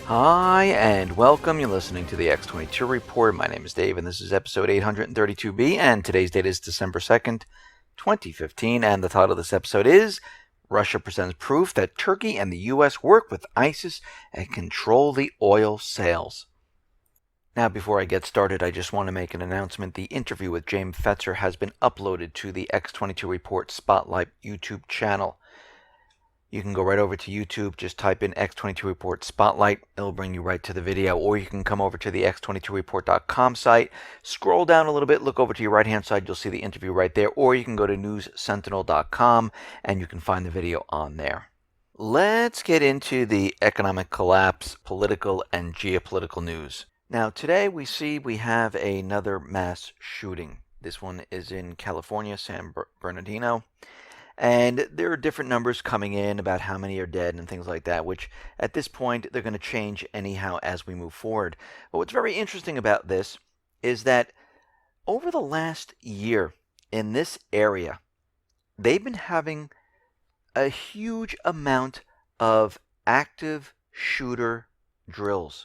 Hi, and welcome. You're listening to the X22 Report. My name is Dave, and this is episode 832B, and today's date is December 2nd, 2015, and the title of this episode is Russia Presents Proof That Turkey and the U.S. Work with ISIS and Control the Oil Sales. Now, before I get started, I just want to make an announcement. The interview with James Fetzer has been uploaded to the X22 Report Spotlight YouTube channel. You can go right over to YouTube, just type in X22 Report Spotlight, it'll bring you right to the video, or you can come over to the x22report.com site, scroll down a little bit, look over to your right hand side, you'll see the interview right there, or you can go to newssentinel.com and you can find the video on there. Let's get into the economic collapse, political and geopolitical news. Now today we have another mass shooting. This one is in California, San Bernardino. And there are different numbers coming in about how many are dead and things like that, which at this point they're going to change anyhow as we move forward. But what's very interesting about this is that over the last year in this area, they've been having a huge amount of active shooter drills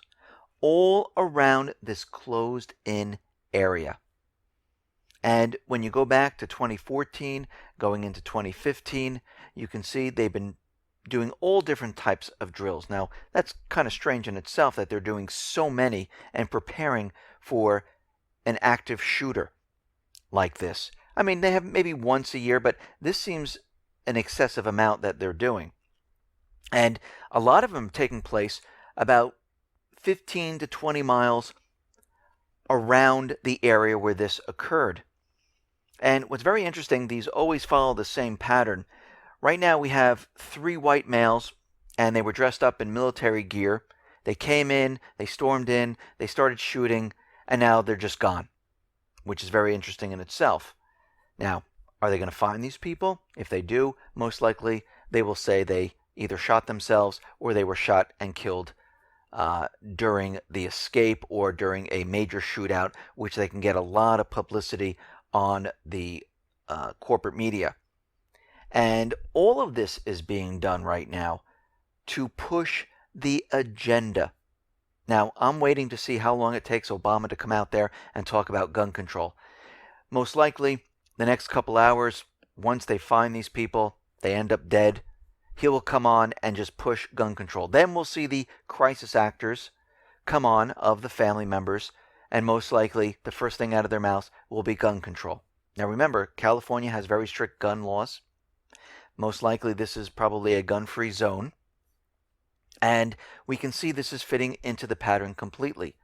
all around this closed-in area. And when you go back to 2014, going into 2015, you can see they've been doing all different types of drills. Now, that's kind of strange in itself that they're doing so many and preparing for an active shooter like this. I mean, they have maybe once a year, but this seems an excessive amount that they're doing. And a lot of them taking place about 15 to 20 miles around the area where this occurred. And what's very interesting, these always follow the same pattern. Right now we have 3 white males, and they were dressed up in military gear. They came in, they stormed in, they started shooting, and now they're just gone, which is very interesting in itself. Now, are they going to find these people? If they do, most likely they will say they either shot themselves or they were shot and killed during the escape or during a major shootout, which they can get a lot of publicity on the corporate media. And all of this is being done right now to push the agenda. Now, I'm waiting to see how long it takes Obama to come out there and talk about gun control. Most likely, the next couple hours, once they find these people, they end up dead, he will come on and just push gun control. Then we'll see the crisis actors come on of the family members, and most likely the first thing out of their mouths will be gun control. Now remember, California has very strict gun laws. Most likely this is probably a gun-free zone. And we can see this is fitting into the pattern completely.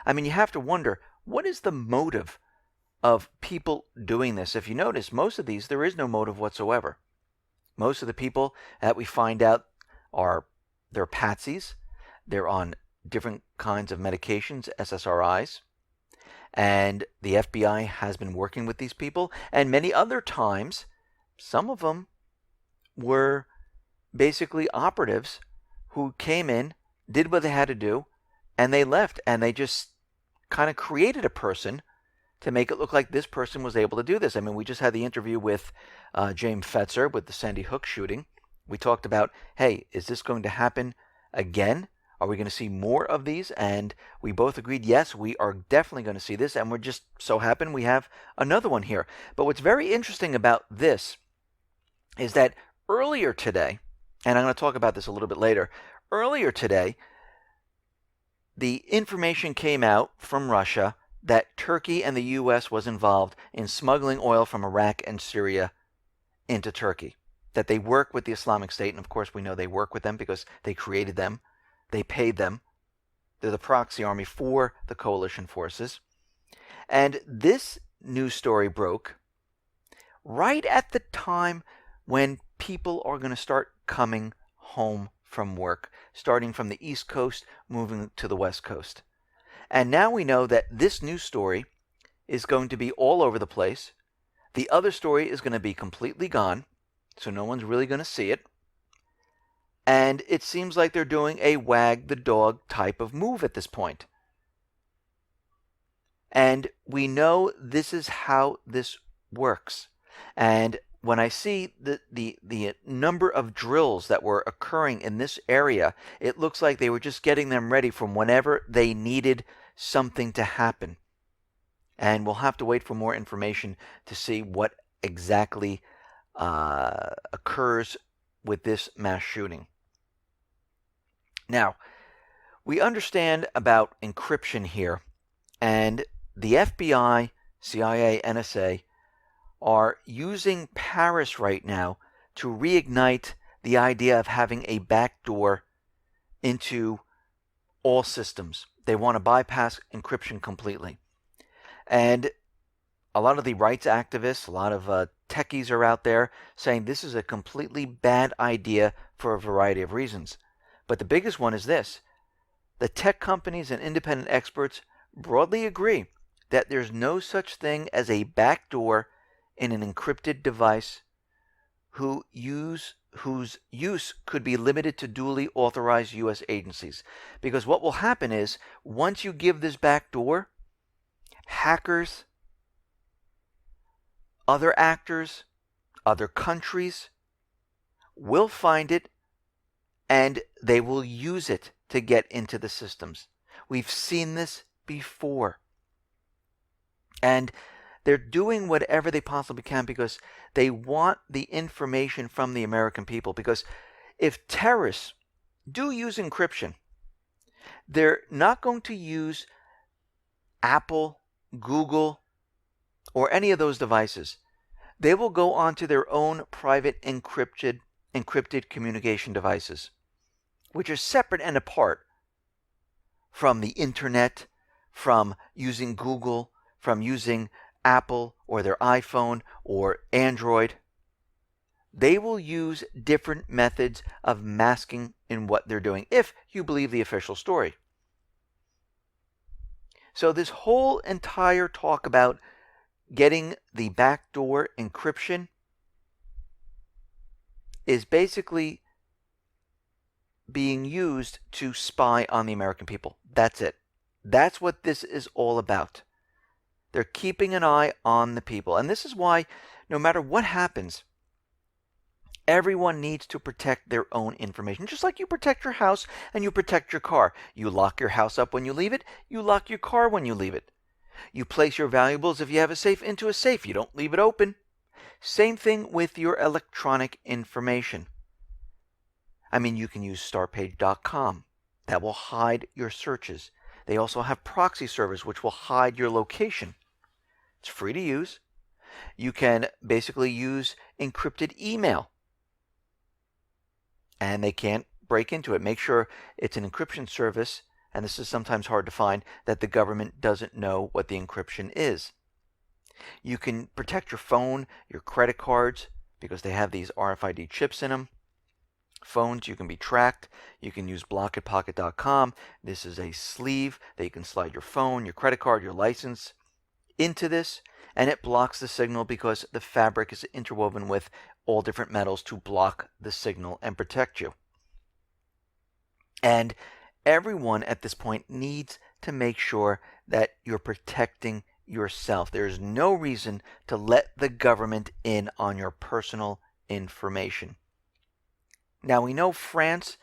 I mean, you have to wonder, what is the motive of people doing this? If you notice, most of these, there is no motive whatsoever. Most of the people that we find out they're patsies. They're on different kinds of medications, SSRIs. And the FBI has been working with these people. And many other times, some of them were basically operatives who came in, did what they had to do, and they left. And they just kind of created a person to make it look like this person was able to do this. I mean, we just had the interview with James Fetzer with the Sandy Hook shooting. We talked about, hey, is this going to happen again? Are we going to see more of these? And we both agreed, yes, we are definitely going to see this. And we're just so happen we have another one here. But what's very interesting about this is that earlier today, and I'm going to talk about this a little bit later, earlier today, the information came out from Russia that Turkey and the U.S. was involved in smuggling oil from Iraq and Syria into Turkey. That they work with the Islamic State, and of course we know they work with them because they created them. They paid them. They're the proxy army for the coalition forces. And this news story broke right at the time when people are going to start coming home from work, starting from the East Coast, moving to the West Coast. And now we know that this news story is going to be all over the place. The other story is going to be completely gone, so no one's really going to see it. And it seems like they're doing a wag the dog type of move at this point. And we know this is how this works. And when I see the number of drills that were occurring in this area, it looks like they were just getting them ready from whenever they needed something to happen. And we'll have to wait for more information to see what exactly occurs with this mass shooting. Now, we understand about encryption here, and the FBI, CIA, NSA are using Paris right now to reignite the idea of having a backdoor into all systems. They want to bypass encryption completely. And a lot of the rights activists, a lot of techies are out there saying this is a completely bad idea for a variety of reasons. But the biggest one is this. The tech companies and independent experts broadly agree that there's no such thing as a backdoor in an encrypted device whose use could be limited to duly authorized U.S. agencies. Because what will happen is, once you give this backdoor, hackers, other actors, other countries will find it and they will use it to get into the systems. We've seen this before. And they're doing whatever they possibly can because they want the information from the American people. Because if terrorists do use encryption, they're not going to use Apple, Google, or any of those devices. They will go onto their own private encrypted communication devices, which are separate and apart from the internet, from using Google, from using Apple or their iPhone or Android. They will use different methods of masking in what they're doing, if you believe the official story. So this whole entire talk about getting the backdoor encryption is basically being used to spy on the American people. That's it. That's what this is all about. They're keeping an eye on the people. And this is why, no matter what happens, everyone needs to protect their own information. Just like you protect your house and you protect your car. You lock your house up when you leave it. You lock your car when you leave it. You place your valuables, if you have a safe, into a safe. You don't leave it open. Same thing with your electronic information. I mean, you can use startpage.com. That will hide your searches. They also have proxy servers, which will hide your location. It's free to use. You can basically use encrypted email, and they can't break into it. Make sure it's an encryption service, and this is sometimes hard to find, that the government doesn't know what the encryption is. You can protect your phone, your credit cards, because they have these RFID chips in them. Phones, you can be tracked. You can use blockitpocket.com. This is a sleeve that you can slide your phone, your credit card, your license into this, and it blocks the signal because the fabric is interwoven with all different metals to block the signal and protect you. And everyone at this point needs to make sure that you're protecting yourself. There's no reason to let the government in on your personal information. Now, we know France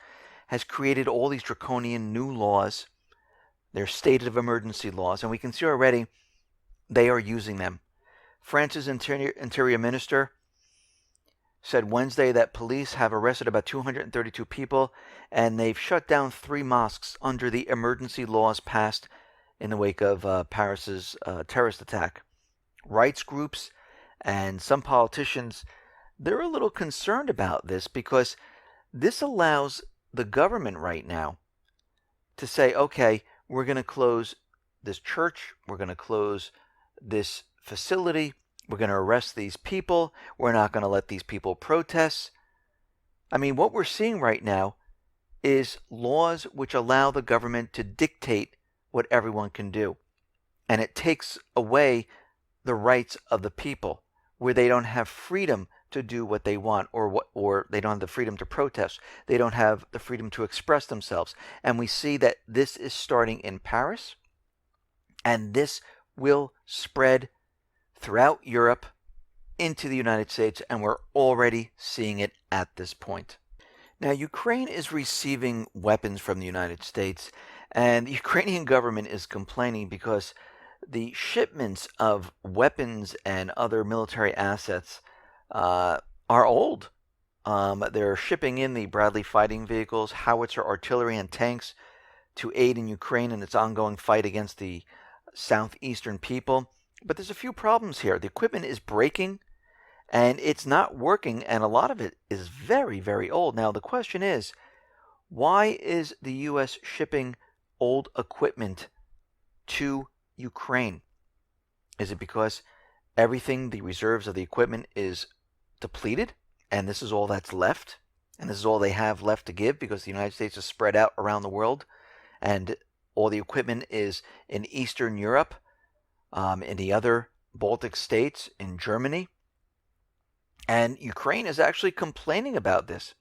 has created all these draconian new laws. They're state of emergency laws, and we can see already they are using them. France's interior minister said Wednesday that police have arrested about 232 people, and they've shut down 3 mosques under the emergency laws passed in the wake of Paris's terrorist attack. Rights groups and some politicians, they're a little concerned about this because this allows the government right now to say, okay, we're going to close this church, we're going to close this facility, we're going to arrest these people, we're not going to let these people protest. I mean, what we're seeing right now is laws which allow the government to dictate what everyone can do. And it takes away the rights of the people, where they don't have freedom to do what they want, or they don't have the freedom to protest. They don't have the freedom to express themselves. And we see that this is starting in Paris, and this will spread throughout Europe into the United States, and we're already seeing it at this point. Now, Ukraine is receiving weapons from the United States, and the Ukrainian government is complaining because the shipments of weapons and other military assets are old. They're shipping in the Bradley fighting vehicles, howitzer artillery, and tanks to aid in Ukraine in its ongoing fight against the southeastern people. But there's a few problems here. The equipment is breaking, and it's not working, and a lot of it is very, very old. Now, the question is, why is the U.S. shipping old equipment to Ukraine? Is it because everything, the reserves of the equipment, is depleted, and this is all that's left, and this is all they have left to give because the United States is spread out around the world, and all the equipment is in Eastern Europe, in the other Baltic states, in Germany? And Ukraine is actually complaining about this.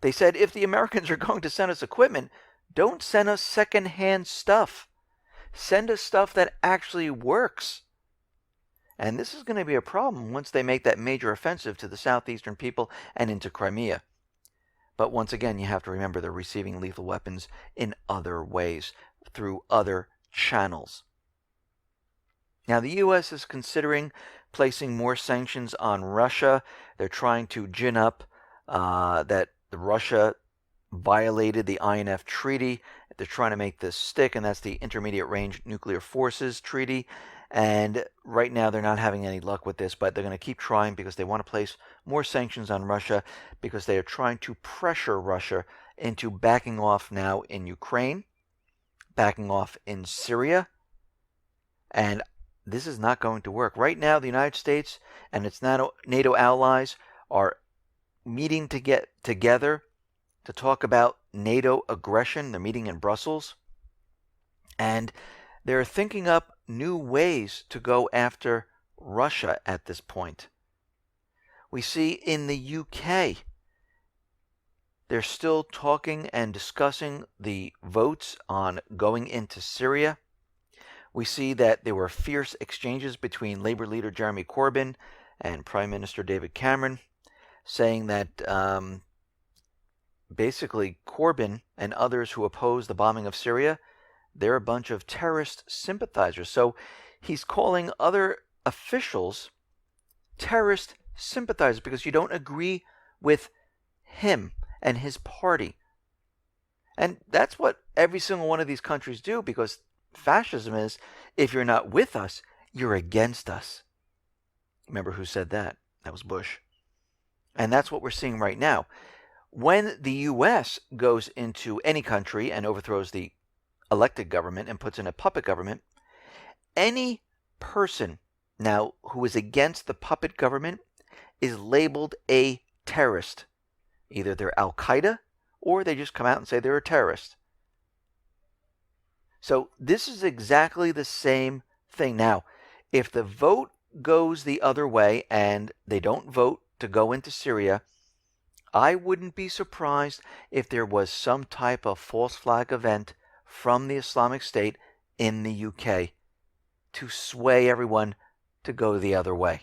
They said, if the Americans are going to send us equipment, don't send us secondhand stuff. Send us stuff that actually works. And this is going to be a problem once they make that major offensive to the southeastern people and into Crimea. But once again, you have to remember they're receiving lethal weapons in other ways, through other channels. Now, the U.S. is considering placing more sanctions on Russia. They're trying to gin up that Russia violated the INF Treaty. They're trying to make this stick, and that's the Intermediate Range Nuclear Forces Treaty. And right now they're not having any luck with this, but they're going to keep trying because they want to place more sanctions on Russia because they are trying to pressure Russia into backing off now in Ukraine, backing off in Syria, and this is not going to work. Right now, the United States and its NATO allies are meeting to get together to talk about NATO aggression. They're meeting in Brussels, and they're thinking up new ways to go after Russia at this point. We see in the UK, they're still talking and discussing the votes on going into Syria. We see that there were fierce exchanges between Labour leader Jeremy Corbyn and Prime Minister David Cameron, saying that basically Corbyn and others who oppose the bombing of Syria, they're a bunch of terrorist sympathizers. So he's calling other officials terrorist sympathizers because you don't agree with him and his party. And that's what every single one of these countries do, because fascism is, if you're not with us, you're against us. Remember who said that? That was Bush. And that's what we're seeing right now. When the U.S. goes into any country and overthrows the elected government and puts in a puppet government, any person now who is against the puppet government is labeled a terrorist. Either they're Al-Qaeda or they just come out and say they're a terrorist. So this is exactly the same thing. Now, if the vote goes the other way and they don't vote to go into Syria, I wouldn't be surprised if there was some type of false flag event from the Islamic State in the UK to sway everyone to go the other way.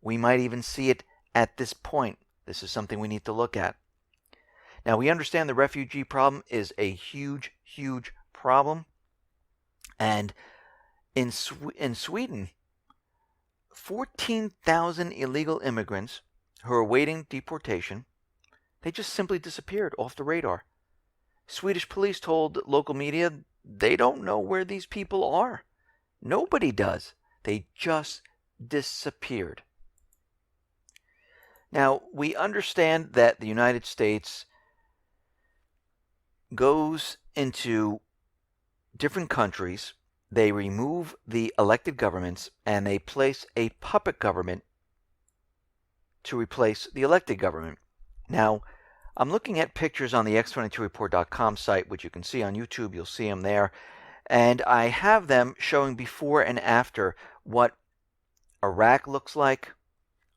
We might even see it at this point. This is something we need to look at. Now, we understand the refugee problem is a huge, huge problem. And in Sweden, 14,000 illegal immigrants who are awaiting deportation, they just simply disappeared off the radar. Swedish police told local media they don't know where these people are. Nobody does. They just disappeared. Now, we understand that the United States goes into different countries, they remove the elected governments, and they place a puppet government to replace the elected government. Now, I'm looking at pictures on the X22Report.com site, which you can see on YouTube. You'll see them there. And I have them showing before and after what Iraq looks like,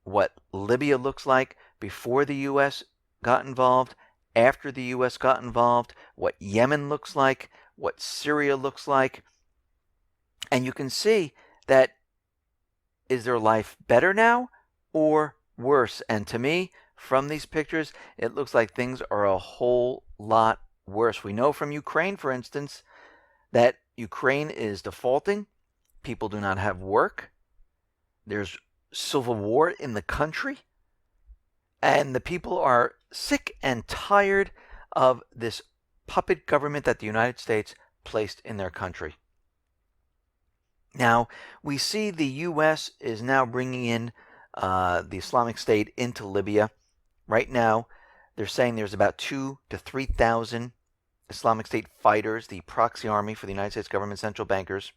what Libya looks like before the U.S. got involved, after the U.S. got involved, what Yemen looks like, what Syria looks like. And you can see that, is their life better now or worse. And to me, from these pictures, it looks like things are a whole lot worse. We know from Ukraine, for instance, that Ukraine is defaulting. People do not have work. There's civil war in the country. And the people are sick and tired of this puppet government that the United States placed in their country. Now, we see the U.S. is now bringing in the Islamic State into Libya. Right now, they're saying there's about 2,000 to 3,000 Islamic State fighters, the proxy army for the United States government central bankers.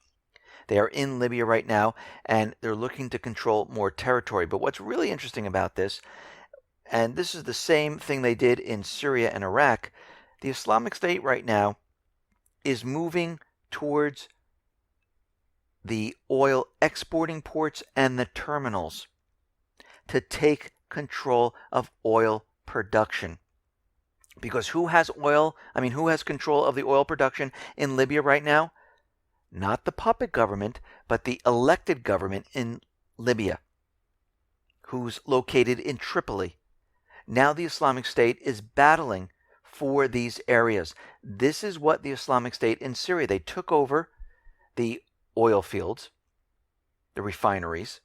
They are in Libya right now, and they're looking to control more territory. But what's really interesting about this, and this is the same thing they did in Syria and Iraq, the Islamic State right now is moving towards the oil exporting ports and the terminals to take control of oil production. Because who has who has control of the oil production in Libya right now? Not the puppet government, but the elected government in Libya, who's located in Tripoli. Now the Islamic State is battling for these areas. This is what the Islamic State in Syria, they took over the oil fields, the refineries,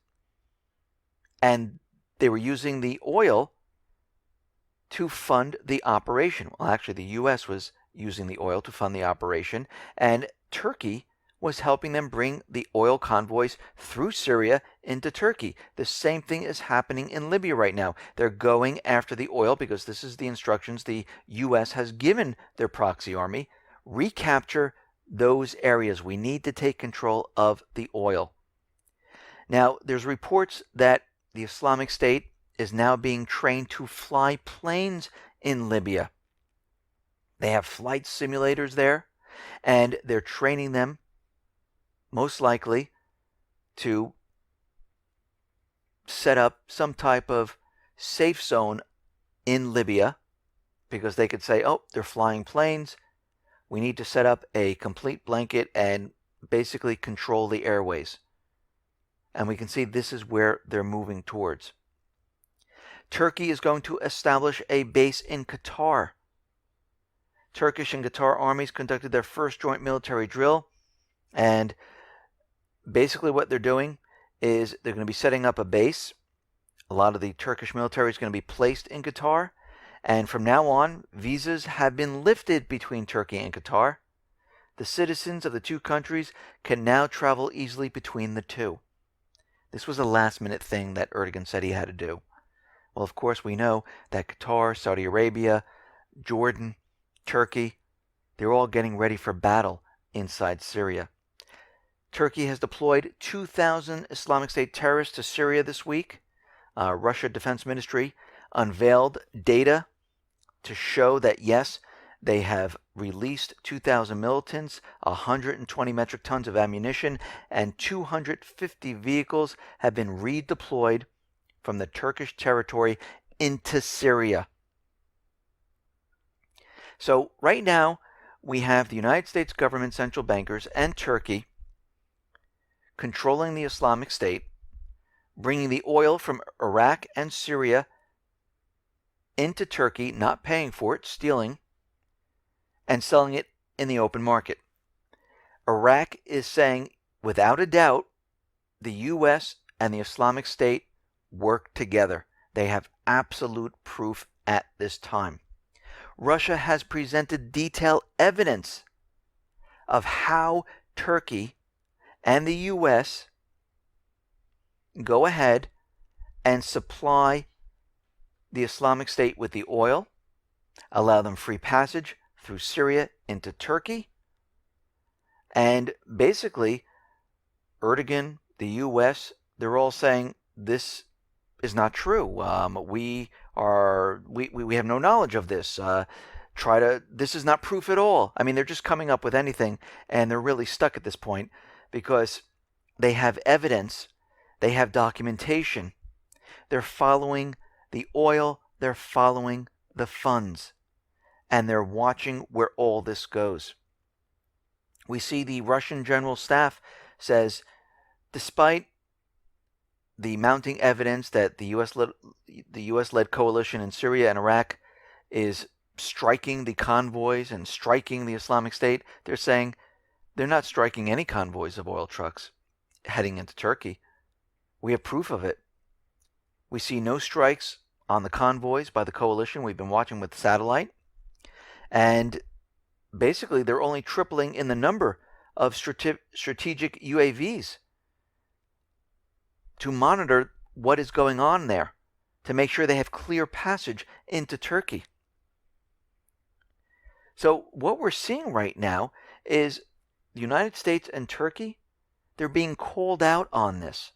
and they were using the oil to fund the operation. Well, actually, the U.S. was using the oil to fund the operation, and Turkey was helping them bring the oil convoys through Syria into Turkey. The same thing is happening in Libya right now. They're going after the oil because this is the instructions the U.S. has given their proxy army. Recapture those areas. We need to take control of the oil. Now, there's reports that the Islamic State is now being trained to fly planes in Libya. They have flight simulators there, and they're training them most likely to set up some type of safe zone in Libya, because they could say, oh, they're flying planes. We need to set up a complete blanket and basically control the airways. And we can see this is where they're moving towards. Turkey is going to establish a base in Qatar. Turkish and Qatar armies conducted their first joint military drill, and basically what they're doing is they're going to be setting up a base. A lot of the Turkish military is going to be placed in Qatar, and from now on, visas have been lifted between Turkey and Qatar. The citizens of the two countries can now travel easily between the two. This was a last-minute thing that Erdogan said he had to do. Well, of course, we know that Qatar, Saudi Arabia, Jordan, Turkey, they're all getting ready for battle inside Syria. Turkey has deployed 2,000 Islamic State terrorists to Syria this week. Russia Defense Ministry unveiled data to show that, yes, they have released 2,000 militants, 120 metric tons of ammunition, and 250 vehicles have been redeployed from the Turkish territory into Syria. So right now, we have the United States government central bankers and Turkey controlling the Islamic State, bringing the oil from Iraq and Syria into Turkey, not paying for it, stealing, and selling it in the open market. Iraq is saying, without a doubt, the U.S. and the Islamic State work together. They have absolute proof at this time. Russia has presented detailed evidence of how Turkey and the U.S. go ahead and supply the Islamic State with the oil, allow them free passage through Syria into Turkey, and basically Erdogan, the U.S., they're all saying this is not true. We have no knowledge of this. This is not proof at all. I mean, they're just coming up with anything, and they're really stuck at this point because they have evidence, they have documentation. They're following the oil, they're following the funds, and they're watching where all this goes. We see the Russian General Staff says, despite the mounting evidence that the U.S.-led coalition in Syria and Iraq is striking the convoys and striking the Islamic State, they're saying they're not striking any convoys of oil trucks heading into Turkey. We have proof of it. We see no strikes on the convoys by the coalition. We've been watching with satellite. And basically, they're only tripling in the number of strategic UAVs to monitor what is going on there, to make sure they have clear passage into Turkey. So what we're seeing right now is the United States and Turkey, they're being called out on this,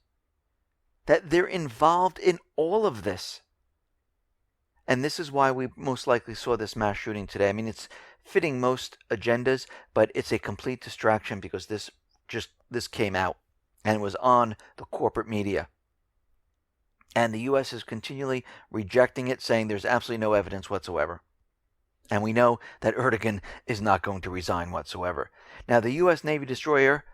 that they're involved in all of this. And this is why we most likely saw this mass shooting today. I mean, it's fitting most agendas, but it's a complete distraction because this came out and it was on the corporate media. And the U.S. is continually rejecting it, saying there's absolutely no evidence whatsoever. And we know that Erdogan is not going to resign whatsoever. Now, the U.S. Navy destroyer,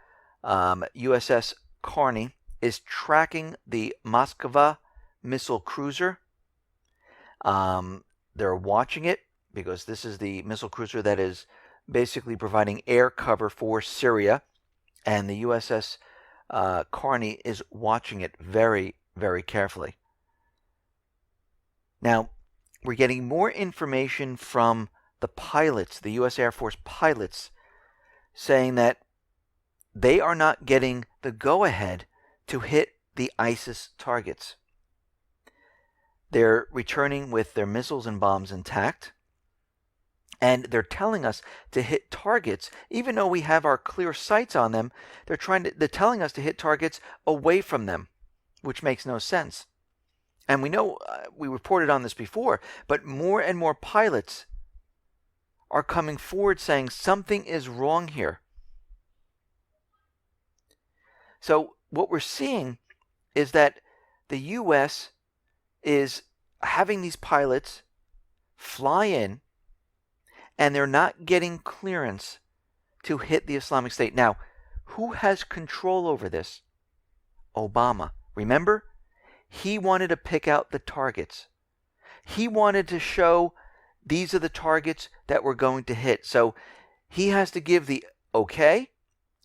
USS Carney, is tracking the Moskva missile cruiser. They're watching it because this is the missile cruiser that is basically providing air cover for Syria. And the USS Carney is watching it very, very carefully. Now, we're getting more information from the pilots, the U.S. Air Force pilots, saying that they are not getting the go-ahead to hit the ISIS targets. They're returning with their missiles and bombs intact, and they're telling us to hit targets, even though we have our clear sights on them. They're telling us to hit targets away from them, which makes no sense. And we know, we reported on this before, but more and more pilots are coming forward saying something is wrong here. So what we're seeing is that the U.S. is having these pilots fly in, and they're not getting clearance to hit the Islamic State. Now, who has control over this? Obama. Remember? He wanted to pick out the targets. He wanted to show these are the targets that we're going to hit. So he has to give the okay,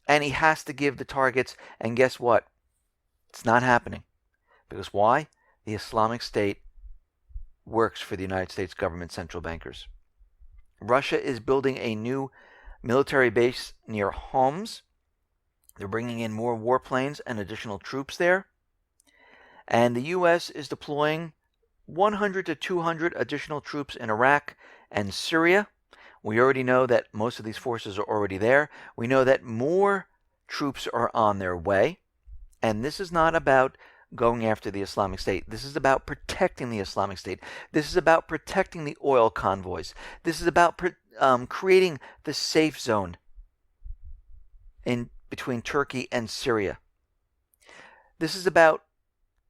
and he has to give the targets. And guess what? It's not happening. Because why? The Islamic State works for the United States government central bankers. Russia is building a new military base near Homs. They're bringing in more warplanes and additional troops there. And the U.S. is deploying 100 to 200 additional troops in Iraq and Syria. We already know that most of these forces are already there. We know that more troops are on their way. And this is not about going after the Islamic State. This is about protecting the Islamic State. This is about protecting the oil convoys. This is about creating the safe zone in between Turkey and Syria. This is about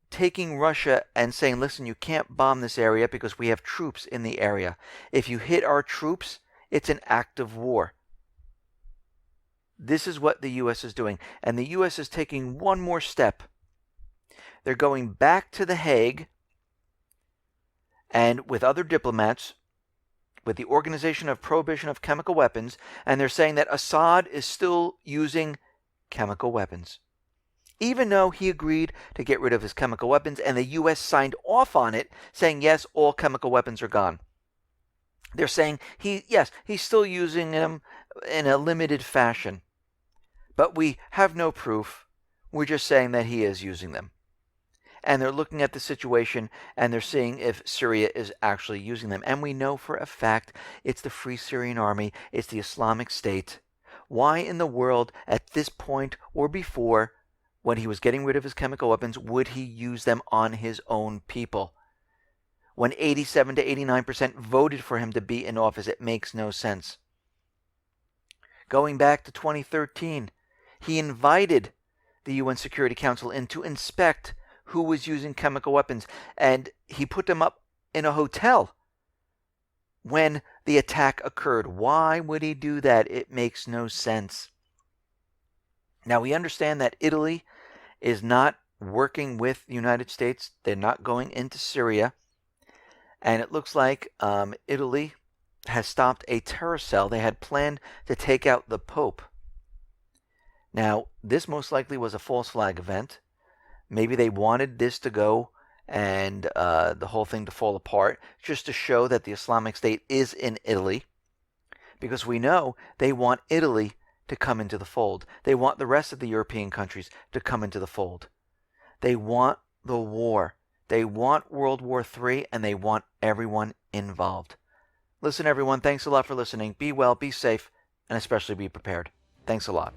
taking Russia and saying, listen, you can't bomb this area because we have troops in the area. If you hit our troops, it's an act of war. This is what the U.S. is doing. And the U.S. is taking one more step. They're going back to The Hague and with other diplomats, with the Organization of Prohibition of Chemical Weapons, and they're saying that Assad is still using chemical weapons. Even though he agreed to get rid of his chemical weapons and the U.S. signed off on it, saying, yes, all chemical weapons are gone. They're saying, he's still using them in a limited fashion. But we have no proof. We're just saying that he is using them. And they're looking at the situation and they're seeing if Syria is actually using them. And we know for a fact it's the Free Syrian Army, it's the Islamic State. Why in the world at this point or before, when he was getting rid of his chemical weapons, would he use them on his own people? When 87 to 89% voted for him to be in office, it makes no sense. Going back to 2013, he invited the UN Security Council in to inspect who was using chemical weapons, and he put them up in a hotel when the attack occurred. Why would he do that? It makes no sense. Now, we understand that Italy is not working with the United States. They're not going into Syria. And it looks like Italy has stopped a terror cell. They had planned to take out the Pope. Now, this most likely was a false flag event. Maybe they wanted this to go and the whole thing to fall apart, just to show that the Islamic State is in Italy. Because we know they want Italy to come into the fold. They want the rest of the European countries to come into the fold. They want the war. They want World War III, and they want everyone involved. Listen, everyone, thanks a lot for listening. Be well, be safe, and especially be prepared. Thanks a lot.